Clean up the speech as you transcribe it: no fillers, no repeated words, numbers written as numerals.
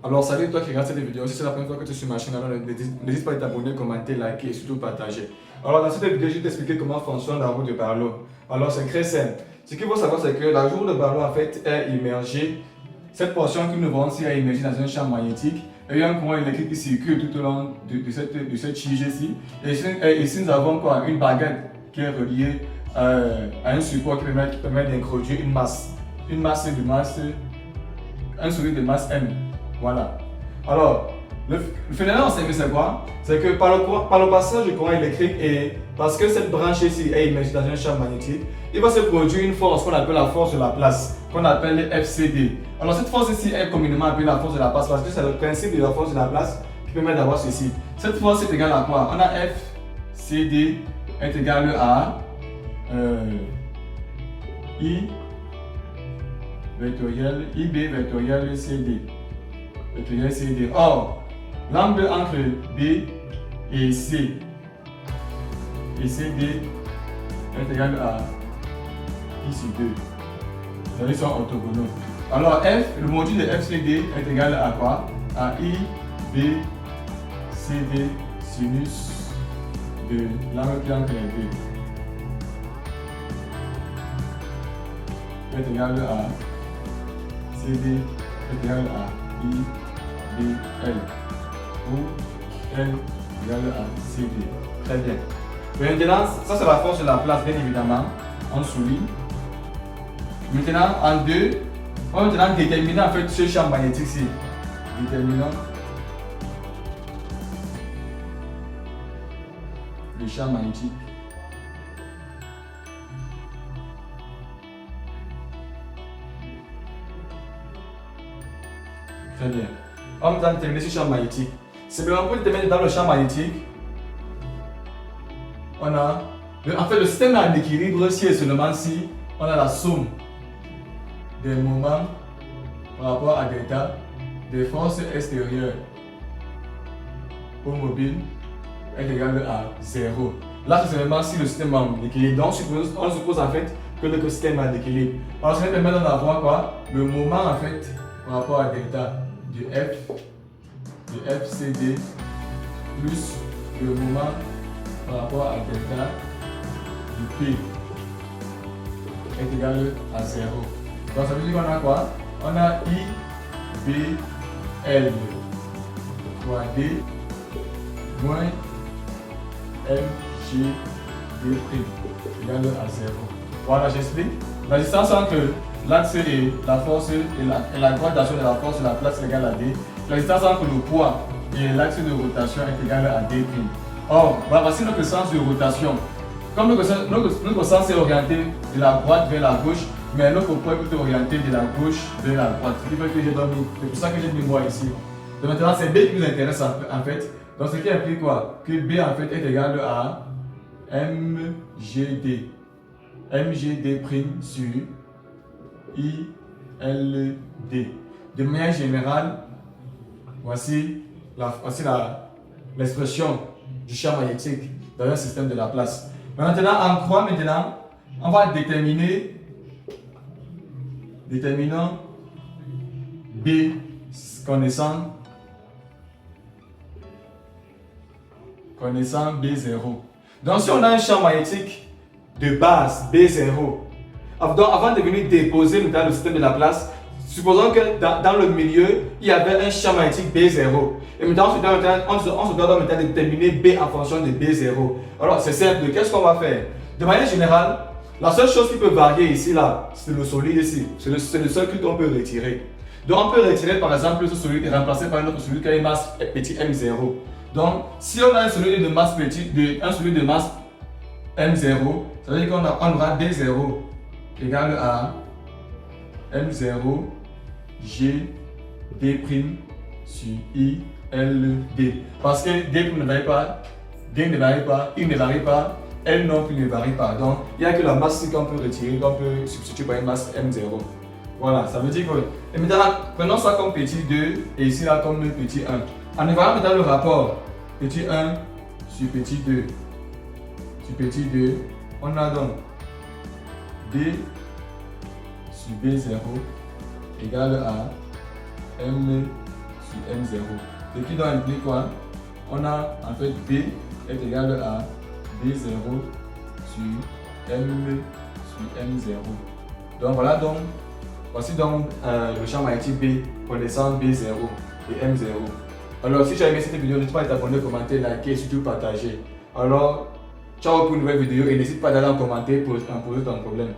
Alors salut toi qui regardes cette vidéo, si c'est la première fois que tu es sur ma chaîne, alors n'hésite pas à t'abonner, commenter, liker et surtout partager. Alors dans cette vidéo, je vais t'expliquer comment fonctionne la roue de Barlow. Alors c'est très simple. Ce qu'il faut savoir, c'est que la roue de Barlow en fait est immergée. Cette portion que nous voyons ici est immergée dans un champ magnétique. Et il y a un courant électrique qui circule tout au long de cette tige-ci. Et ici nous avons quoi? Une baguette qui est reliée à un support qui permet d'introduire une masse. Une masse de masse, un solide de masse M. Voilà. Alors, le phénomène c'est quoi? C'est que par le passage du courant électrique et parce que cette branche ici est immergée dans un champ magnétique, il va se produire une force qu'on appelle la force de la place, qu'on appelle FCD. Alors cette force ici est communément appelée la force de la place parce que c'est le principe de la force de la place qui permet d'avoir ceci. Cette force est égale à quoi? On a FCD est égal à I vectoriel IB vectoriel CD. CD. Or, l'angle entre B et C et CD est égal à I sur 2. C'est-à-dire qu'ils sont orthogonaux. Alors, le module de FCD est égal à quoi? À IB CD sinus de l'angle qui entre les deux. Est égal à CD est égal à I, B, L, où L égale à CD. Très bien. Maintenant, ça c'est la force de la place, bien évidemment. On souligne. Maintenant, en deux, on va maintenant déterminer en fait ce champ magnétique ici. Déterminant le champ magnétique. Très bien. On va déterminer ce champ magnétique. Simplement pour déterminer dans le champ magnétique, on a en fait le système en équilibre si et seulement si on a la somme des moments par rapport à delta des forces extérieures au mobile est égal à 0. Là c'est seulement si le système est en équilibre. Donc on suppose en fait que le système est en équilibre. Alors ça permet d'en avoir quoi? Le moment en fait par rapport à delta du FCD plus le moment par rapport à delta du P est égal à 0. Donc ça veut dire qu'on a quoi? On a I, B, L fois D moins M, G, D' égale à 0. Voilà, j'explique. La distance entre l'axe et la force et la graduation de la force de la place est égale à D. La distance entre le poids et l'axe de rotation est égale à D'. Or, voici notre sens de rotation. Comme notre sens est orienté de la droite vers la gauche, mais notre poids est plutôt orienté de la gauche vers la droite. C'est pour ça que j'ai mis moi ici. Donc maintenant, c'est B qui nous intéresse en fait. Donc ce qui implique quoi? Que B en fait est égal à MGD. MGD' sur ILD. De manière générale, voici l'expression du champ magnétique dans un système de la place. Maintenant, en 3, on va déterminant B connaissant B0. Donc si on a un champ magnétique de base B0, avant de venir déposer dans le système de la place, supposons que dans le milieu, il y avait un champ magnétique B0. Et maintenant, on se doit maintenant déterminer B en fonction de B0. Alors, c'est simple. Qu'est-ce qu'on va faire? De manière générale, la seule chose qui peut varier ici, là, c'est le solide ici. C'est le seul qu'on peut retirer. Donc, on peut retirer par exemple ce solide et remplacer par un autre solide qui a une masse petit M0. Donc, si on a un solide de masse M0, ça veut dire qu'on aura B0 égale à M0 G D' sur I L D. Parce que D ne varie pas, D ne varie pas, I ne varie pas, L non plus ne varie pas. Donc, il n'y a que la masse qu'on peut retirer, qu'on peut substituer par une masse M0. Voilà, ça veut dire que. Et maintenant, prenons ça comme petit 2 et ici là comme petit 1. En évaluant maintenant le rapport petit 1 sur petit 2 sur petit 2, on a donc D sur B0 égale à M sur M0. Ce qui donc implique quoi? On a en fait B est égal à B0 sur M0. Donc voilà donc, voici donc le champ magnétique B connaissant B0 et M0. Alors si tu as aimé cette vidéo, n'hésite pas à t'abonner, commenter, liker et surtout partager. Alors, ciao pour une nouvelle vidéo et n'hésite pas d'aller en commenter pour poser ton problème.